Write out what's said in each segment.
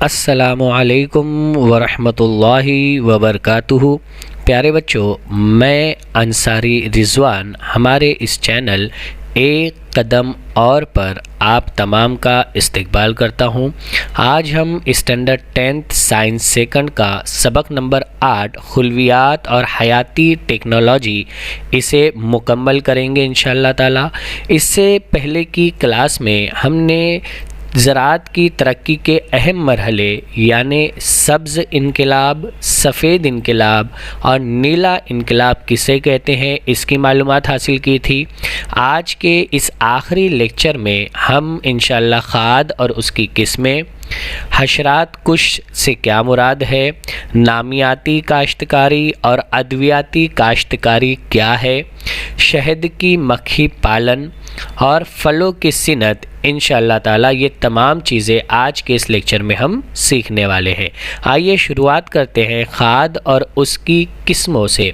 السلام علیکم ورحمۃ اللہ وبرکاتہ۔ پیارے بچوں، میں انصاری رضوان ہمارے اس چینل ایک قدم اور پر آپ تمام کا استقبال کرتا ہوں۔ آج ہم اسٹینڈرڈ 10 سائنس سیکنڈ کا سبق نمبر 8 خلویات اور حیاتی ٹیکنالوجی اسے مکمل کریں گے انشاءاللہ تعالی۔ اس سے پہلے کی کلاس میں ہم نے زراعت کی ترقی کے اہم مرحلے یعنی سبز انقلاب، سفید انقلاب اور نیلا انقلاب کسے کہتے ہیں اس کی معلومات حاصل کی تھی۔ آج کے اس آخری لیکچر میں ہم انشاءاللہ کھاد اور اس کی قسمیں، حشرات کش سے کیا مراد ہے، نامیاتی کاشتکاری اور ادویاتی کاشتکاری کیا ہے، شہد کی مکھی پالن اور پھلوں کی صنعت، انشاءاللہ تعالی یہ تمام چیزیں آج کے اس لیکچر میں ہم سیکھنے والے ہیں۔ آئیے شروعات کرتے ہیں کھاد اور اس کی قسموں سے۔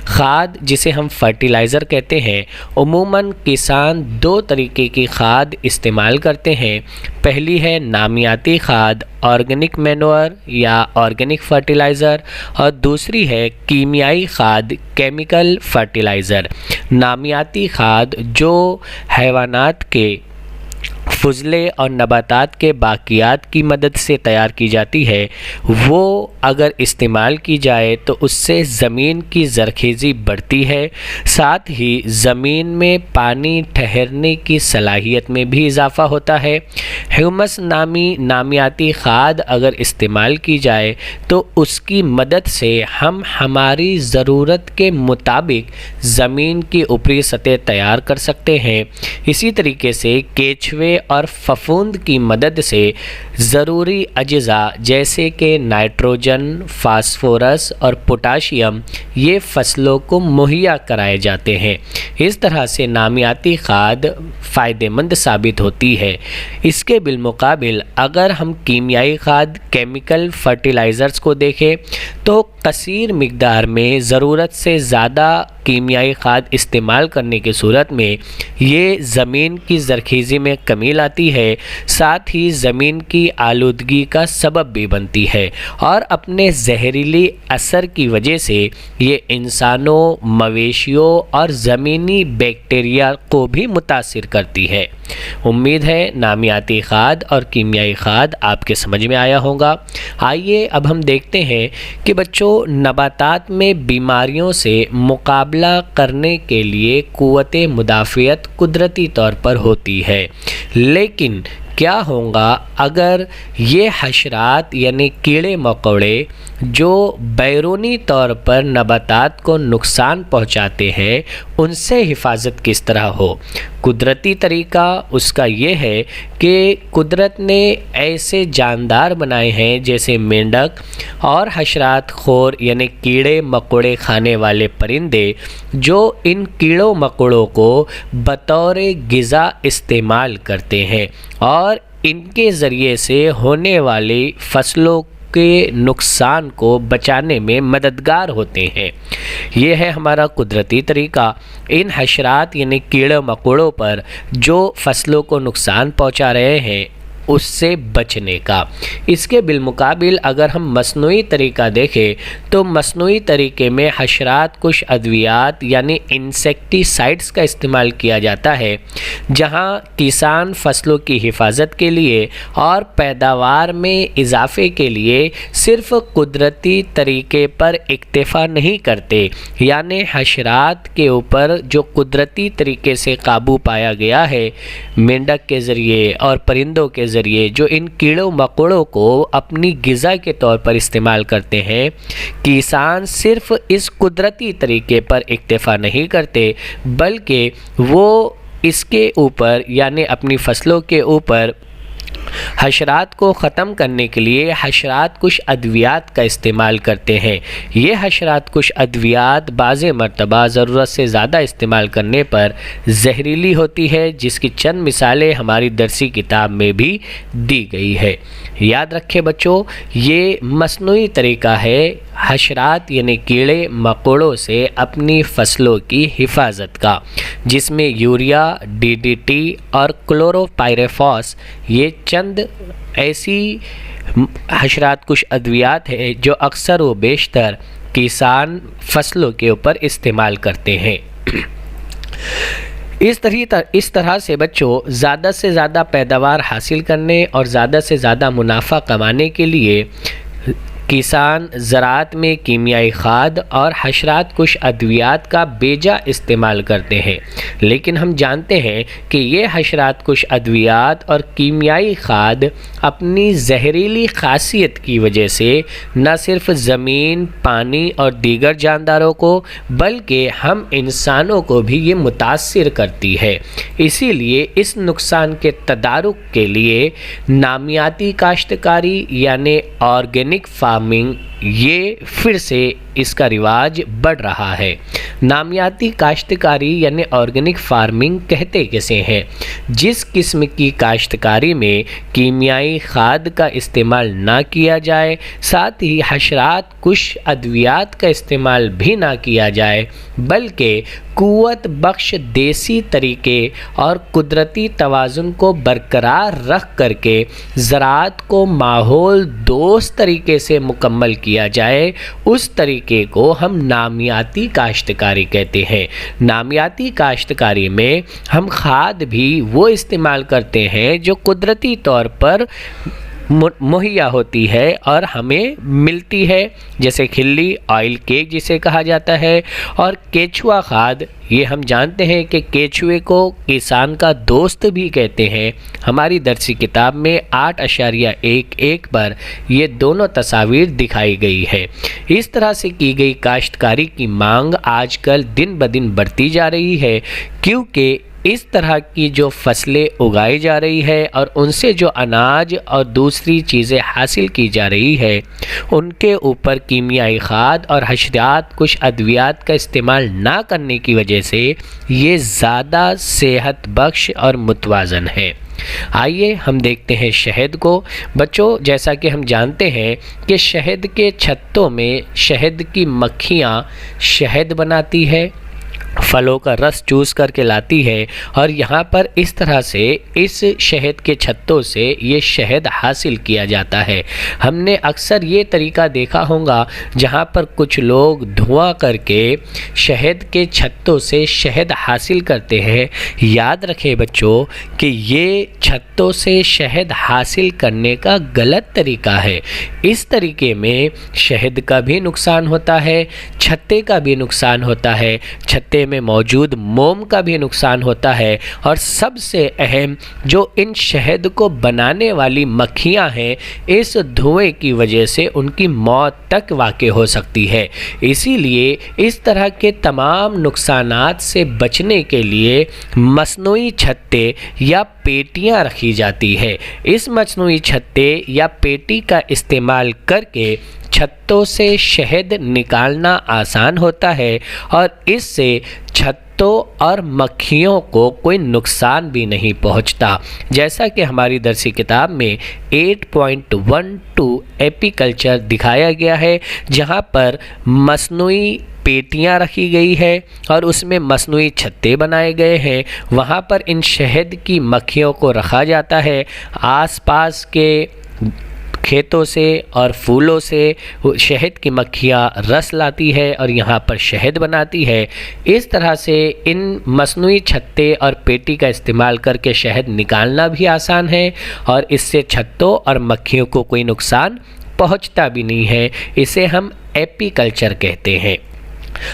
کھاد جسے ہم فرٹیلائزر کہتے ہیں، عموماً کسان دو طریقے کی کھاد استعمال کرتے ہیں۔ پہلی ہے نامیاتی کھاد، آرگینک مینور یا آرگینک فرٹیلائزر، اور دوسری ہے کیمیائی کھاد، کیمیکل فرٹیلائزر۔ نامیاتی کھاد جو حیوانات کے فضلے اور نباتات کے باقیات کی مدد سے تیار کی جاتی ہے، وہ اگر استعمال کی جائے تو اس سے زمین کی زرخیزی بڑھتی ہے، ساتھ ہی زمین میں پانی ٹھہرنے کی صلاحیت میں بھی اضافہ ہوتا ہے۔ ہیومس نامی نامیاتی کھاد اگر استعمال کی جائے تو اس کی مدد سے ہم ہماری ضرورت کے مطابق زمین کی اوپری سطح تیار کر سکتے ہیں۔ اسی طریقے سے کیچوے اور ففوند کی مدد سے ضروری اجزاء جیسے کہ نائٹروجن، فاسفورس اور پوٹاشیم یہ فصلوں کو مہیا کرائے جاتے ہیں۔ اس طرح سے نامیاتی کھاد فائدہ مند ثابت ہوتی ہے۔ اس کے بالمقابل اگر ہم کیمیائی کھاد، کیمیکل فرٹیلائزرز کو دیکھیں تو کثیر مقدار میں ضرورت سے زیادہ کیمیائی کھاد استعمال کرنے کی صورت میں یہ زمین کی زرخیزی میں کمی لاتی ہے، ساتھ ہی زمین کی آلودگی کا سبب بھی بنتی ہے، اور اپنے زہریلی اثر کی وجہ سے یہ انسانوں، مویشیوں اور زمینی بیکٹیریا کو بھی متاثر کرتی ہے۔ امید ہے نامیاتی کھاد اور کیمیائی کھاد آپ کے سمجھ میں آیا ہوگا۔ آئیے اب ہم دیکھتے ہیں کہ بچوں نباتات میں بیماریوں سے مقابلہ کرنے کے لیے قوت مدافعت قدرتی طور پر ہوتی ہے، لیکن کیا ہوگا اگر یہ حشرات یعنی کیڑے مکوڑے جو بیرونی طور پر نباتات کو نقصان پہنچاتے ہیں ان سے حفاظت کس طرح ہو؟ قدرتی طریقہ اس کا یہ ہے کہ قدرت نے ایسے جاندار بنائے ہیں جیسے مینڈک اور حشرات خور یعنی کیڑے مکوڑے کھانے والے پرندے، جو ان کیڑوں مکوڑوں کو بطور غذا استعمال کرتے ہیں اور ان کے ذریعے سے ہونے والی فصلوں کے نقصان کو بچانے میں مددگار ہوتے ہیں۔ یہ ہے ہمارا قدرتی طریقہ ان حشرات یعنی کیڑے مکوڑوں پر جو فصلوں کو نقصان پہنچا رہے ہیں اس سے بچنے کا۔ اس کے بالمقابل اگر ہم مصنوعی طریقہ دیکھیں تو مصنوعی طریقے میں حشرات کش ادویات یعنی انسیکٹی سائڈز کا استعمال کیا جاتا ہے، جہاں کسان فصلوں کی حفاظت کے لیے اور پیداوار میں اضافے کے لیے صرف قدرتی طریقے پر اکتفا نہیں کرتے، یعنی حشرات کے اوپر جو قدرتی طریقے سے قابو پایا گیا ہے مینڈک کے ذریعے اور پرندوں کے ذریعے جو ان کیڑوں مکوڑوں کو اپنی غذا کے طور پر استعمال کرتے ہیں، کسان صرف اس قدرتی طریقے پر اکتفا نہیں کرتے بلکہ وہ اس کے اوپر یعنی اپنی فصلوں کے اوپر حشرات کو ختم کرنے کے لیے حشرات کش ادویات کا استعمال کرتے ہیں۔ یہ حشرات کش ادویات بعض مرتبہ ضرورت سے زیادہ استعمال کرنے پر زہریلی ہوتی ہے، جس کی چند مثالیں ہماری درسی کتاب میں بھی دی گئی ہے۔ یاد رکھیں بچوں، یہ مصنوعی طریقہ ہے حشرات یعنی کیڑے مکوڑوں سے اپنی فصلوں کی حفاظت کا، جس میں یوریا، ڈی ڈی ٹی اور کلوروپائریفاس یہ چند ایسی حشرات کش ادویات ہے جو اکثر و بیشتر کسان فصلوں کے اوپر استعمال کرتے ہیں۔ اس طرح سے بچوں زیادہ سے زیادہ پیداوار حاصل کرنے اور زیادہ سے زیادہ منافع کمانے کے لیے کسان زراعت میں کیمیائی کھاد اور حشرات کش ادویات کا بیجا استعمال کرتے ہیں، لیکن ہم جانتے ہیں کہ یہ حشرات کش ادویات اور کیمیائی کھاد اپنی زہریلی خاصیت کی وجہ سے نہ صرف زمین، پانی اور دیگر جانداروں کو بلکہ ہم انسانوں کو بھی یہ متاثر کرتی ہے۔ اسی لیے اس نقصان کے تدارک کے لیے نامیاتی کاشتکاری یعنی آرگینک فارمنگ یہ پھر سے اس کا رواج بڑھ رہا ہے۔ نامیاتی کاشتکاری یعنی آرگینک فارمنگ کہتے کسے ہیں؟ جس قسم کی کاشتکاری میں کیمیائی کھاد کا استعمال نہ کیا جائے، ساتھ ہی حشرات کش ادویات کا استعمال بھی نہ کیا جائے، بلکہ قوت بخش دیسی طریقے اور قدرتی توازن کو برقرار رکھ کر کے زراعت کو ماحول دوست طریقے سے مکمل کیا جائے، اس طریقے کو ہم نامیاتی کاشتکاری کہتے ہیں۔ نامیاتی کاشتکاری میں ہم کھاد بھی وہ استعمال کرتے ہیں جو قدرتی طور پر مہیا ہوتی ہے اور ہمیں ملتی ہے، جیسے کھلی، آئل کیک جسے کہا جاتا ہے، اور کیچوا کھاد۔ یہ ہم جانتے ہیں کہ کیچوے کو کسان کا دوست بھی کہتے ہیں۔ ہماری درسی کتاب میں 8.11 پر یہ دونوں تصاویر دکھائی گئی ہے۔ اس طرح سے کی گئی کاشتکاری کی مانگ آج کل دن بدن بڑھتی جا رہی ہے، کیونکہ اس طرح کی جو فصلیں اگائی جا رہی ہے اور ان سے جو اناج اور دوسری چیزیں حاصل کی جا رہی ہے، ان کے اوپر کیمیائی کھاد اور حشرات کش ادویات کا استعمال نہ کرنے کی وجہ سے یہ زیادہ صحت بخش اور متوازن ہے۔ آئیے ہم دیکھتے ہیں شہد کو۔ بچوں، جیسا کہ ہم جانتے ہیں کہ شہد کے چھتوں میں شہد کی مکھیاں شہد بناتی ہے، پھلوں کا رس چوس کر کے لاتی ہے، اور یہاں پر اس طرح سے اس شہد کے چھتوں سے یہ شہد حاصل کیا جاتا ہے۔ ہم نے اکثر یہ طریقہ دیکھا ہوگا جہاں پر کچھ لوگ دھواں کر کے شہد کے چھتوں سے شہد حاصل کرتے ہیں۔ یاد رکھیں بچوں کہ یہ چھتوں سے شہد حاصل کرنے کا غلط طریقہ ہے۔ اس طریقے میں شہد کا بھی نقصان ہوتا ہے، چھتے کا بھی نقصان ہوتا ہے، چھتے میں موجود موم کا بھی نقصان ہوتا ہے، اور سب سے اہم جو ان شہد کو بنانے والی مکھیاں ہیں، اس دھوئیں کی وجہ سے ان کی موت تک واقع ہو سکتی ہے۔ اسی لیے اس طرح کے تمام نقصانات سے بچنے کے لیے مصنوعی چھتے یا پیٹیاں رکھی جاتی ہے۔ اس مصنوعی چھتے یا پیٹی کا استعمال کر کے چھتوں سے شہد نکالنا آسان ہوتا ہے، اور اس سے چھتوں اور مکھیوں کو کوئی نقصان بھی نہیں پہنچتا، جیسا کہ ہماری درسی کتاب میں 8.12 ایپیکلچر دکھایا گیا ہے، جہاں پر مصنوعی پیٹیاں رکھی گئی ہے اور اس میں مصنوعی چھتے بنائے گئے ہیں۔ وہاں پر ان شہد کی مکھیوں کو رکھا جاتا ہے، آس پاس کے کھیتوں سے اور پھولوں سے شہد کی مکھیاں رس لاتی ہے اور یہاں پر شہد بناتی ہے۔ اس طرح سے ان مصنوعی چھتے اور پیٹی کا استعمال کر کے شہد نکالنا بھی آسان ہے، اور اس سے چھتوں اور مکھیوں کو کوئی نقصان پہنچتا بھی نہیں ہے۔ اسے ہم ایپی کلچر کہتے ہیں۔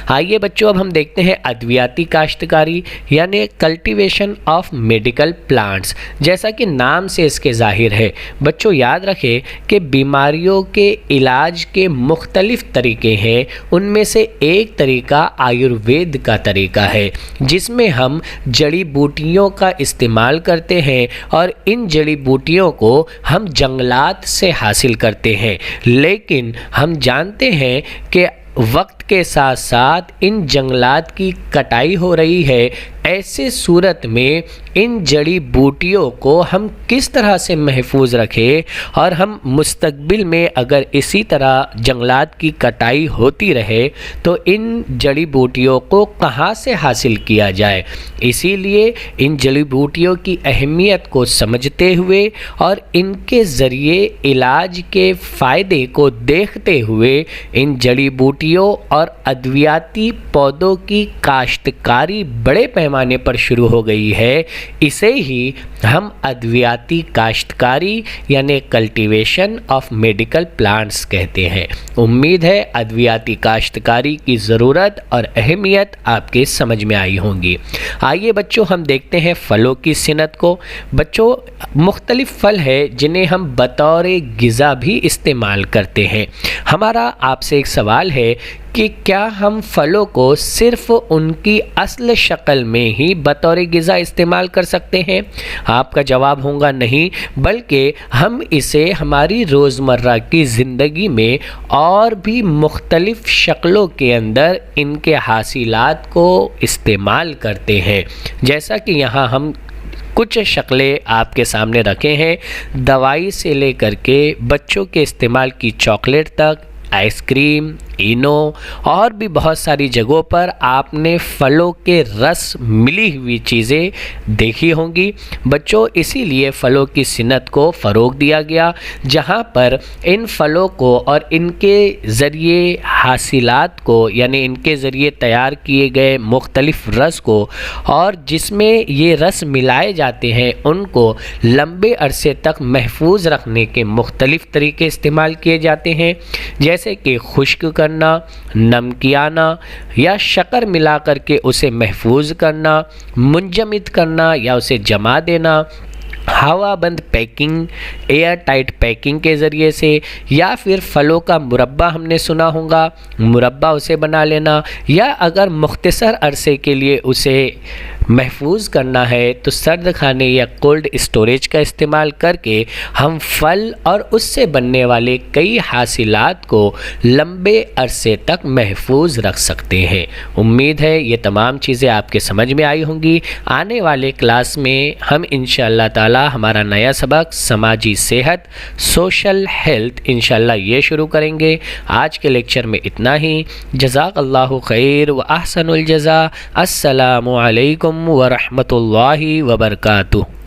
آئیے بچوں، اب ہم دیکھتے ہیں ادویاتی کاشتکاری یعنی کلٹیویشن آف میڈیکل پلانٹس۔ جیسا کہ نام سے اس کے ظاہر ہے، بچوں یاد رکھیں کہ بیماریوں کے علاج کے مختلف طریقے ہیں۔ ان میں سے ایک طریقہ آیوروید کا طریقہ ہے، جس میں ہم جڑی بوٹیوں کا استعمال کرتے ہیں، اور ان جڑی بوٹیوں کو ہم جنگلات سے حاصل کرتے ہیں۔ لیکن ہم جانتے ہیں کہ وقت کے ساتھ ساتھ ان جنگلات کی کٹائی ہو رہی ہے، ایسے صورت میں ان جڑی بوٹیوں کو ہم کس طرح سے محفوظ رکھیں، اور ہم مستقبل میں اگر اسی طرح جنگلات کی کٹائی ہوتی رہے تو ان جڑی بوٹیوں کو کہاں سے حاصل کیا جائے۔ اسی لیے ان جڑی بوٹیوں کی اہمیت کو سمجھتے ہوئے اور ان کے ذریعے علاج کے فائدے کو دیکھتے ہوئے ان جڑی بوٹیوں اور ادویاتی پودوں کی کاشتکاری بڑے پیمانے پر شروع ہو گئی ہے۔ اسے ہی ہم ادویاتی کاشتکاری یعنی کلٹیویشن آف میڈیکل پلانٹس کہتے ہیں۔ امید ہے ادویاتی کاشتکاری کی ضرورت اور اہمیت آپ کے سمجھ میں آئی ہوں گی۔ آئیے بچوں ہم دیکھتے ہیں پھلوں کی صنعت کو۔ بچوں مختلف پھل ہے جنہیں ہم بطور غذا بھی استعمال کرتے ہیں۔ ہمارا آپ سے ایک سوال ہے کہ کیا ہم پھلوں کو صرف ان کی اصل شکل میں ہی بطور غذا استعمال کر سکتے ہیں؟ آپ کا جواب ہوگا نہیں، بلکہ ہم اسے ہماری روزمرہ کی زندگی میں اور بھی مختلف شکلوں کے اندر ان کے حاصلات کو استعمال کرتے ہیں۔ جیسا کہ یہاں ہم کچھ شکلیں آپ کے سامنے رکھے ہیں، دوائی سے لے کر کے بچوں کے استعمال کی چاکلیٹ تک، آئس کریم، اینو اور بھی بہت ساری جگہوں پر آپ نے پھلوں کے رس ملی ہوئی چیزیں دیکھی ہوں گی۔ بچوں اسی لیے پھلوں کی صنعت کو فروغ دیا گیا، جہاں پر ان پھلوں کو اور ان کے ذریعے حاصلات کو یعنی ان کے ذریعے تیار کیے گئے مختلف رس کو اور جس میں یہ رس ملائے جاتے ہیں ان کو لمبے عرصے تک محفوظ رکھنے کے مختلف طریقے استعمال کیے جاتے ہیں، جیسے کہ خشک کرنا، نمکیانا یا شکر ملا کر کے اسے محفوظ کرنا، منجمد کرنا یا اسے جما دینا، ہوا بند پیکنگ، ایئر ٹائٹ پیکنگ کے ذریعے سے، یا پھر پھلوں کا مربع ہم نے سنا ہوگا، مربع اسے بنا لینا، یا اگر مختصر عرصے کے لیے اسے محفوظ کرنا ہے تو سرد خانے یا کولڈ اسٹوریج کا استعمال کر کے ہم پھل اور اس سے بننے والے کئی حاصلات کو لمبے عرصے تک محفوظ رکھ سکتے ہیں۔ امید ہے یہ تمام چیزیں آپ کے سمجھ میں آئی ہوں گی۔ آنے والے کلاس میں ہم انشاءاللہ تعالی ہمارا نیا سبق سماجی صحت، سوشل ہیلتھ انشاءاللہ یہ شروع کریں گے۔ آج کے لیکچر میں اتنا ہی۔ جزاک اللہ خیر و احسن الجزاء۔ السلام علیکم ورحمۃ اللہ وبرکاتہ۔